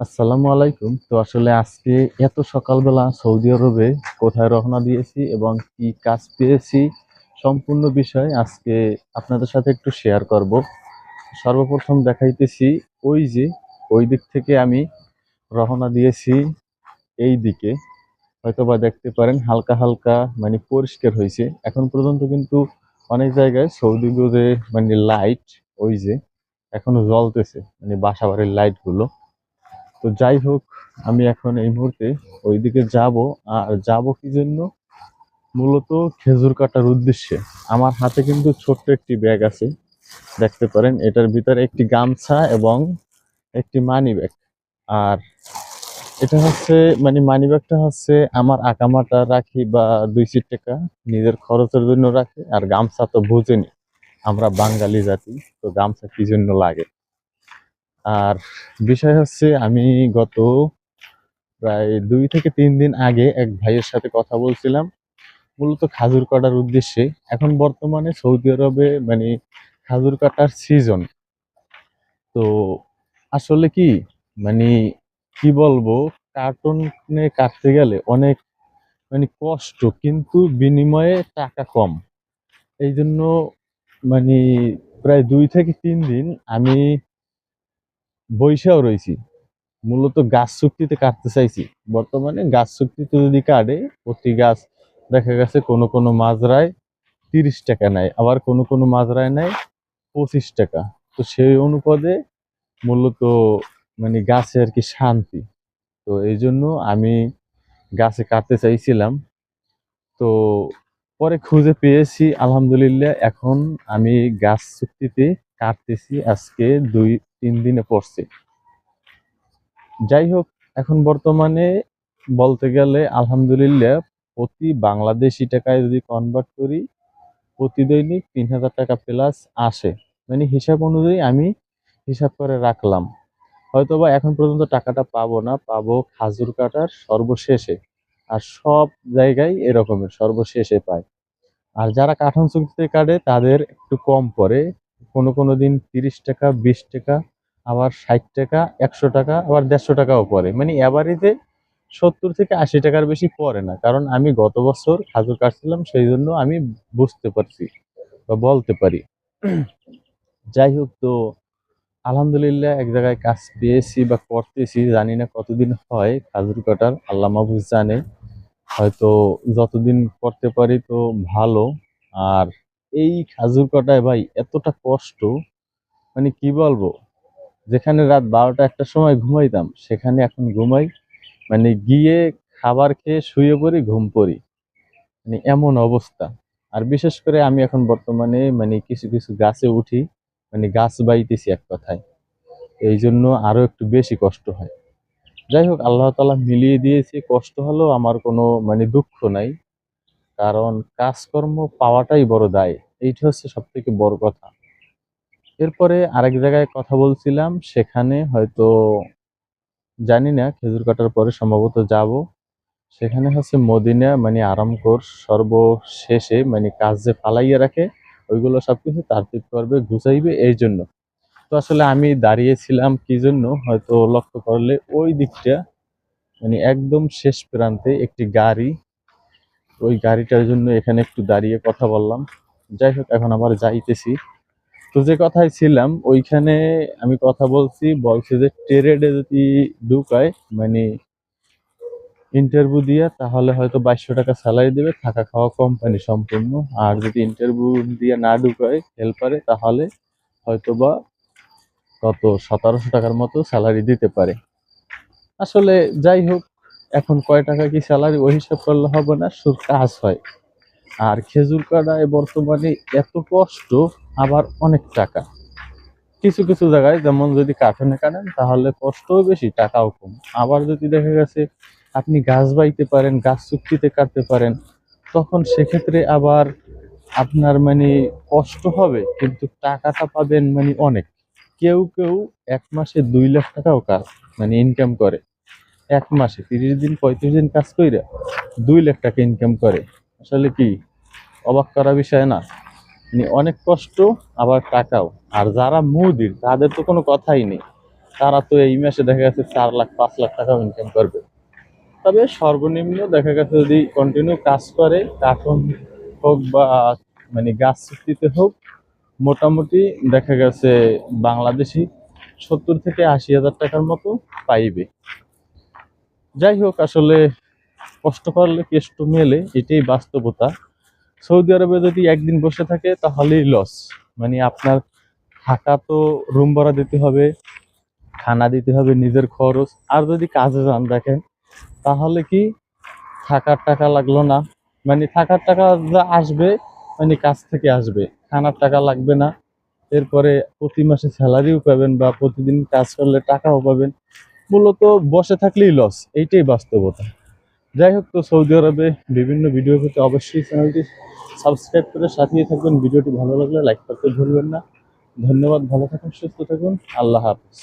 আসসালামু আলাইকুম। তো আসলে আজকে এত সকালবেলা সৌদি আরবে কোথায় রওনা দিয়েছি এবং কি কাজ পেয়েছি সম্পূর্ণ বিষয় আজকে আপনাদের সাথে একটু শেয়ার করব। সর্বপ্রথম দেখাইতেছি ওই যে ওই দিক থেকে আমি রওনা দিয়েছি এই দিকে। হয়তোবা দেখতে পারেন হালকা হালকা মানে পরিষ্কার হয়েছে। এখন পর্যন্ত কিন্তু অনেক জায়গায় সৌদি আরবে মানে লাইট ওই যে এখনো জ্বলতেছে মানে বাসাবাড়ির লাইট গুলো। তো যাই হোক, আমি এখন এই মুহূর্তে ওইদিকে যাব। আর যাব কি জন্য? মূলত খেজুর কাটার উদ্দেশ্যে। আমার হাতে কিন্তু ছোট্ট একটি ব্যাগ আছে, দেখতে পারেন। এটার ভিতরে একটি গামছা এবং একটি মানি ব্যাগ। আর এটা হচ্ছে মানে মানি ব্যাগটা হচ্ছে আমার আকামাটা রাখি বা 2 4 টাকা নিজের খরচের জন্য রাখি। আর গামছা তো বুঝেনি, আমরা বাঙালি জাতি, তো গামছা কি জন্য লাগে। আর বিষয় হচ্ছে আমি গত প্রায় 2 থেকে 3 দিন আগে এক ভাইয়ের সাথে কথা বলছিলাম মূলত খাজুর কাটার উদ্দেশ্যে। এখন বর্তমানে সৌদি আরবে মানে খাজুর কাটার সিজন। তো আসলে কি মানে কি বলবো, কার্টুনে কাটতে গেলে অনেক মানে কষ্ট, কিন্তু বিনিময়ে টাকা কম। এই জন্য মানে প্রায় 2 থেকে 3 দিন আমি বইসাও রয়েছি। মূলত গাছ চুক্তিতে কাটতে চাইছি। বর্তমানে গাছ চুক্তিতে যদি কাটে, প্রতি গাছ দেখা গেছে কোনো কোনো মাজরায় 30 টাকা নেয়, আবার কোনো কোনো মাজরায় নেয় 25 টাকা। তো সেই অনুপাতে মূলত মানে গাছে আর কি শান্তি। তো এই জন্য আমি গাছে কাটতে চাইছিলাম। তো পরে খুঁজে পেয়েছি আলহামদুলিল্লাহ। এখন আমি গাছ চুক্তিতে কাটতেছি, আজকে 2 3 দিনে পড়ছে। যাই হোক, এখন বর্তমানে বলতে গেলে আলহামদুলিল্লাহ প্রতি বাংলাদেশি টাকায় যদি কনভার্ট করি, প্রতি দৈনিক 3000 টাকা প্লাস আসে। মানে হিসাব অনুযায়ী আমি হিসাব করে রাখলাম। হয়তোবা এখন পর্যন্ত টাকাটা পাবো না, পাবো খাজুর কাটার সর্বশেষে। আর সব জায়গায় এরকমের সর্বশেষে পায়। আর যারা কাঠন চুক্তিতে কাটে তাদের একটু কম পড়ে। কোনো কোনো দিন 30 টাকা, 20 টাকা, আবার 60 টাকা, 100 টাকা, আবার 150 টাকাও পড়ে। মানে অ্যাভারেজে 70 থেকে 80 টাকার বেশি পড়ে না। কারণ আমি গত বছর খাজুর কাটছিলাম, সেই জন্য আমি বুঝতে পারছি বা বলতে পারি। যাই হোক, তো আলহামদুলিল্লাহ এক জায়গায় কাজ পেয়েছি বা করতেছি। জানি না কতদিন হয় খাজুর কাটার, আল্লাহ মাহফুজ জানে। হয়তো যতদিন করতে পারি তো ভালো। আর এই খাজুর কাটায় ভাই এতটা কষ্ট, মানে কি বলবো, যেখানে রাত 12টা 1টার সময় ঘুমাইতাম সেখানে এখন ঘুমাই মানে গিয়ে খাবার খেয়ে শুয়ে পড়ি, ঘুম পড়ি, মানে এমন অবস্থা। আর বিশেষ করে আমি এখন বর্তমানে মানে কিছু কিছু গাছে উঠি, মানে গাছ বাইতেছি এক কথায়। এই জন্য আরো একটু বেশি কষ্ট হয়। যাই হোক, আল্লাহ তাআলা মিলিয়ে দিয়েছে, কষ্ট হলেও আমার কোনো মানে দুঃখ নাই। কারণ কাজকর্ম পাওয়াটাই বড় দায়, এইটা হচ্ছে সব থেকে বড় কথা। এরপরে আরেক জায়গায় কথা বলছিলাম, সেখানে হয়তো জানি না, খেজুর কাটার পরে সম্ভবত যাব। সেখানে হচ্ছে মদিনা মানে আরামকোর সর্বশেষে মানে কাজ যে ফালাইয়া রাখে ওইগুলো সবকিছু তারতিব করবে, গুছাইবে এই জন্য। তো আসলে আমি দাঁড়িয়েছিলাম কি জন্য, হয়তো লক্ষ্য করলে ওই দিকটা মানে একদম শেষ প্রান্তে একটি গাড়ি, ওই গাড়িটার জন্য এখানে একটু দাঁড়িয়ে কথা বললাম। যাই হোক, এখন আবার যাইতেছি। তো যে কথায় ছিলাম ওইখানে আমি কথা বলছি যে ট্রেডে যদি ঢুকায় মানে ইন্টারভিউ দিয়ে, তাহলে হয়তো 2200 টাকা স্যালারি দেবে, থাকা খাওয়া কোম্পানি সম্পূর্ণ। আর যদি ইন্টারভিউ দিয়ে না ঢুকায় হেল্পারে, তাহলে হয়তোবা কত 1700 টাকার মতো স্যালারি দিতে পারে। আসলে যাই হোক, এখন কয় টাকা কি স্যালারি ওই হিসাব করলে হবে না, শুধু কাজ হয়। আর খেজুর কাটায় বর্তমানে এত কষ্ট, আবার অনেক টাকা। কিছু কিছু জায়গায় যেমন যদি কার্টুনে কাটেন তাহলে কষ্টও বেশি, টাকাও কম। আবার যদি দেখা গেছে আপনি গাছ বাইতে পারেন, গাছ চুক্তিতে কাটতে পারেন, তখন সেক্ষেত্রে আবার আপনার মানে কষ্ট হবে কিন্তু টাকাটা পাবেন মানে অনেক। কেউ কেউ এক মাসে 2 লাখ টাকাও কাজ মানে ইনকাম করে। এক মাসে 30 দিন 35 দিন কাজ কইরা 2 লাখ টাকা ইনকাম করে। আসলে কি অবাক করা বিষয় না? মানে অনেক কষ্ট, আবার টাকাও। আর যারা মুদির তাদের তো কোনো কথাই নেই। তারা তো এই মাসে দেখা গেছে 4 লাখ 5 লাখ টাকা ইনকাম করবে। তবে সর্বনিম্ন দেখা গেছে যদি কন্টিনিউ কাজ করে, কার্টুন হোক বা মানে গাছ চুক্তিতে হোক, মোটামুটি দেখা গেছে বাংলাদেশি 70 থেকে 80 হাজার টাকার মতো পাইবে। যাই হোক, আসলে কষ্ট করলে কেষ্ট মেলে, এটাই বাস্তবতা। সৌদি আরবে যদি একদিন বসে থাকে তাহলেই লস। মানে আপনার থাকা তো, রুম ভাড়া দিতে হবে, খানা দিতে হবে, নিজের খরচ। আর যদি কাজে যান দেখেন, তাহলে কি থাকার টাকা লাগলো না, মানে থাকার টাকা যা আসবে মানে কাজ থেকে আসবে, খানার টাকা লাগবে না। এরপরে প্রতি মাসে স্যালারিও পাবেন বা প্রতিদিন কাজ করলে টাকাও পাবেন। মূলত বসে থাকলেই লস, এইটাই বাস্তবতা। যাই হোক, তো সৌদি আরবে বিভিন্ন ভিডিও পেতে অবশ্যই চ্যানেলটি সাবস্ক্রাইব করে সাথেই থাকবেন। ভিডিওটি ভালো লাগলে লাইক করতে ভুলবেন না। ধন্যবাদ, ভালো থাকুন, সুস্থ থাকুন, আল্লাহ হাফেজ।